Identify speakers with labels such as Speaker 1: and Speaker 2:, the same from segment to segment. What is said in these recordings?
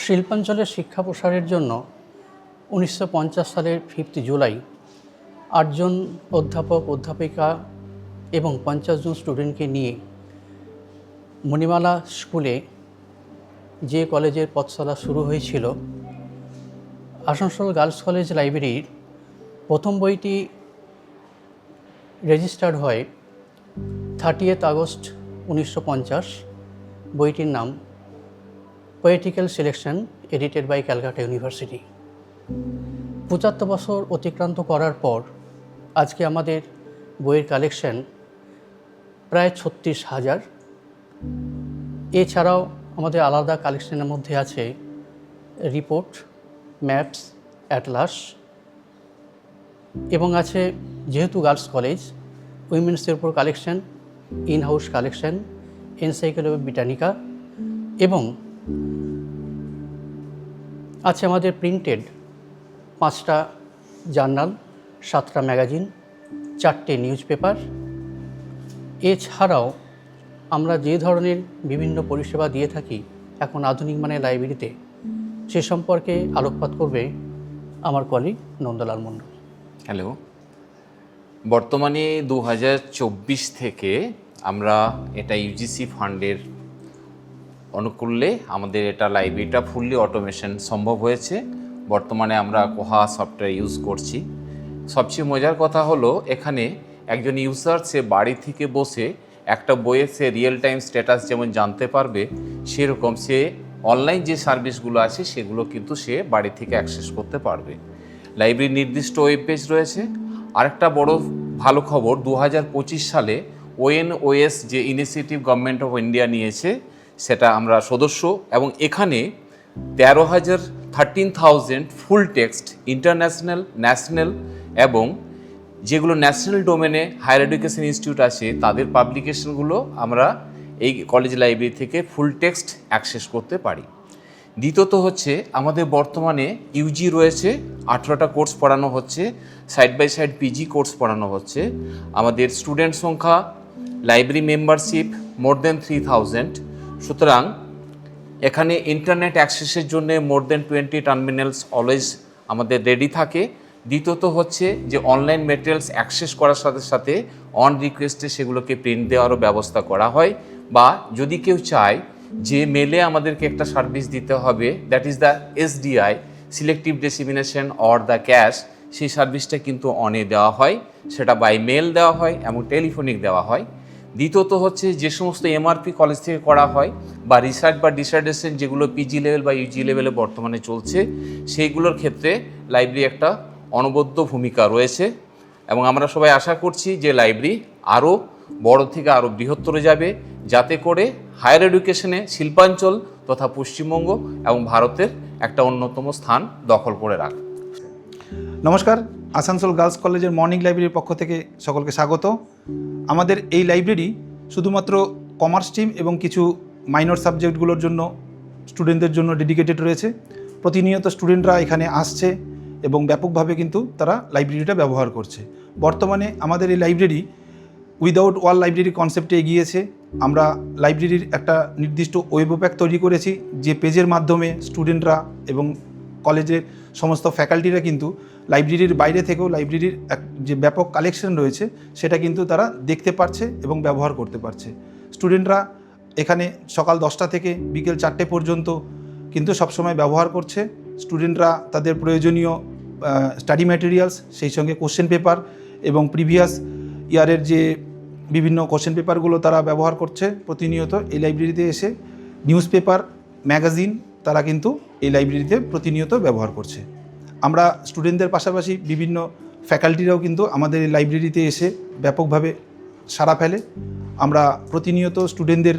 Speaker 1: শিল্পাঞ্চলের শিক্ষা প্রসারের জন্য 1950 সালের 5 জুলাই 8 জন অধ্যাপক অধ্যাপিকা এবং 50 জন স্টুডেন্টকে নিয়ে মণিমালা স্কুলে যে কলেজের পথচলা শুরু হয়েছিল, আসানসোল গার্লস কলেজ লাইব্রেরির প্রথম বইটি রেজিস্টার্ড হয় 30 আগস্ট 1950। বইটির নাম poetical selection, edited by Calcutta University. 75 বছর অতিক্রান্ত করার পর আজকে আমাদের বইয়ের কালেকশন প্রায় 36,000। এছাড়াও আমাদের আলাদা কালেকশনের মধ্যে আছে রিপোর্ট, ম্যাপস, অ্যাটলাস, এবং আছে যেহেতু গার্লস কলেজ, উইমেন্সের উপর collection, in house collection, Encyclopaedia Britannica, এবং আছে আমাদের প্রিন্টেড 5টা জার্নাল, 7টা ম্যাগাজিন, 4টে নিউজ পেপার। এছাড়াও আমরা যে ধরনের বিভিন্ন পরিষেবা দিয়ে থাকি এখন আধুনিক মানের লাইব্রেরিতে, সে সম্পর্কে আলোকপাত করবে আমার কলিগ নন্দলাল মণ্ডল।
Speaker 2: হ্যালো, বর্তমানে 2024 থেকে আমরা এটা ইউজিসি ফান্ডের অনুকূল্যে আমাদের এটা লাইব্রেরিটা ফুললি অটোমেশন সম্ভব হয়েছে। বর্তমানে আমরা কোহা সফটওয়্যার ইউজ করছি। সবচেয়ে মজার কথা হলো, এখানে একজন ইউজার সে বাড়ি থেকে বসে একটা বইয়ের সে রিয়েল টাইম স্ট্যাটাস যেমন জানতে পারবে, সেরকম সে অনলাইন যে সার্ভিসগুলো আছে সেগুলো কিন্তু সে বাড়ি থেকে অ্যাক্সেস করতে পারবে। লাইব্রেরির নির্দিষ্ট ওয়েব পেজ রয়েছে। আরেকটা বড় ভালো খবর, 2025 সালে ONOS যে ইনিশিয়েটিভ গভর্নমেন্ট অফ ইন্ডিয়া নিয়েছে, সেটা আমরা সদস্য, এবং এখানে 13,000 ফুল টেক্সট ইন্টারন্যাশনাল, ন্যাশনাল এবং যেগুলো ন্যাশনাল ডোমেনে হায়ার এডুকেশন ইনস্টিটিউট আছে তাদের পাবলিকেশনগুলো আমরা এই কলেজ লাইব্রেরি থেকে ফুল টেক্সট অ্যাক্সেস করতে পারি। দ্বিতীয়ত হচ্ছে, আমাদের বর্তমানে ইউজি রয়েছে, 18টা কোর্স পড়ানো হচ্ছে, side by side PG course পড়ানো হচ্ছে। আমাদের স্টুডেন্ট সংখ্যা, লাইব্রেরি মেম্বারশিপ মোর দেন 3,000। সুতরাং এখানে ইন্টারনেট অ্যাক্সেসের জন্য মোর দেন 20 টার্মিনালস অলওয়েজ আমাদের রেডি থাকে। দ্বিতীয়ত হচ্ছে যে অনলাইন মেটেরিয়ালস অ্যাক্সেস করার সাথে সাথে অন রিকোয়েস্টে সেগুলোকে প্রিন্ট দেওয়ারও ব্যবস্থা করা হয়, বা যদি কেউ চায় যে মেলে আমাদেরকে একটা সার্ভিস দিতে হবে, that is the SDI, selective dissemination or the CAS, সেই সার্ভিসটা কিন্তু অনে দেওয়া হয়, সেটা বাই মেল দেওয়া হয় এবং টেলিফোনিক দেওয়া হয়। দ্বিতীয়ত হচ্ছে, যে সমস্ত MRP কলেজ থেকে করা হয় বা রিসার্চ বা ডিসার্টেশন যেগুলো পিজি লেভেল বা ইউজি লেভেলে বর্তমানে চলছে, সেইগুলোর ক্ষেত্রে লাইব্রেরি একটা অনবদ্য ভূমিকা রয়েছে। এবং আমরা সবাই আশা করছি যে লাইব্রেরি আরও বড় থেকে আরও বৃহত্তর যাবে, যাতে করে হায়ার এডুকেশনে শিল্পাঞ্চল তথা পশ্চিমবঙ্গ এবং ভারতের একটা অন্যতম স্থান দখল করে রাখে।
Speaker 3: নমস্কার, আসানসোল গার্লস কলেজের মর্নিং লাইব্রেরির পক্ষ থেকে সকলকে স্বাগত। আমাদের এই লাইব্রেরি শুধুমাত্র কমার্স স্ট্রিম এবং কিছু মাইনর সাবজেক্টগুলোর জন্য, স্টুডেন্টদের জন্য ডেডিকেটেড রয়েছে। প্রতিনিয়ত স্টুডেন্টরা এখানে আসছে এবং ব্যাপকভাবে কিন্তু তারা লাইব্রেরিটা ব্যবহার করছে। বর্তমানে আমাদের এই লাইব্রেরি উইদাউট ওয়াল লাইব্রেরি কনসেপ্টে এগিয়েছে। আমরা লাইব্রেরির একটা নির্দিষ্ট ওয়েব প্যাক তৈরি করেছি, যে পেজের মাধ্যমে স্টুডেন্টরা এবং কলেজের সমস্ত ফ্যাকাল্টিরা কিন্তু লাইব্রেরির বাইরে থেকেও লাইব্রেরির যে ব্যাপক কালেকশন রয়েছে সেটা কিন্তু তারা দেখতে পারছে এবং ব্যবহার করতে পারছে। স্টুডেন্টরা এখানে সকাল 10টা থেকে বিকেল 4টে পর্যন্ত কিন্তু সবসময় ব্যবহার করছে। স্টুডেন্টরা তাদের প্রয়োজনীয় স্টাডি ম্যাটেরিয়ালস, সেই সঙ্গে কোশ্চেন পেপার এবং প্রিভিয়াস ইয়ারের যে বিভিন্ন কোশ্চেন পেপারগুলো তারা ব্যবহার করছে প্রতিনিয়ত এই লাইব্রেরিতে এসে। নিউজ পেপার, ম্যাগাজিন তারা কিন্তু এই লাইব্রেরিতে প্রতিনিয়ত ব্যবহার করছে। আমরা স্টুডেন্টদের পাশাপাশি বিভিন্ন ফ্যাকাল্টিরাও কিন্তু আমাদের এই লাইব্রেরিতে এসে ব্যাপকভাবে সাড়া ফেলে। আমরা প্রতিনিয়ত স্টুডেন্টদের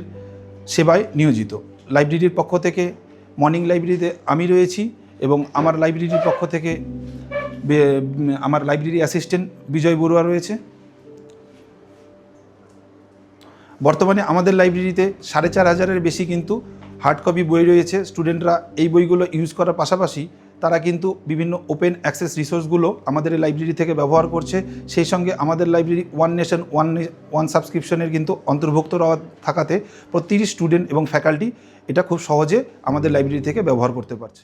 Speaker 3: সেবায় নিয়োজিত। লাইব্রেরির পক্ষ থেকে মর্নিং লাইব্রেরিতে আমি রয়েছি, এবং আমার লাইব্রেরির পক্ষ থেকে আমার লাইব্রেরি অ্যাসিস্ট্যান্ট বিজয় বড়ুয়া রয়েছে। বর্তমানে আমাদের লাইব্রেরিতে 4,500-এর বেশি কিন্তু হার্ড কপি বই রয়েছে। স্টুডেন্টরা এই বইগুলো ইউজ করার পাশাপাশি তারা কিন্তু বিভিন্ন ওপেন অ্যাক্সেস রিসোর্সগুলো আমাদের এই লাইব্রেরি থেকে ব্যবহার করছে। সেই সঙ্গে আমাদের লাইব্রেরি ওয়ান নেশন ওয়ান সাবস্ক্রিপশনের কিন্তু অন্তর্ভুক্ত থাকাতে প্রতিটি স্টুডেন্ট এবং ফ্যাকাল্টি এটা খুব সহজে আমাদের লাইব্রেরি থেকে ব্যবহার করতে পারছে।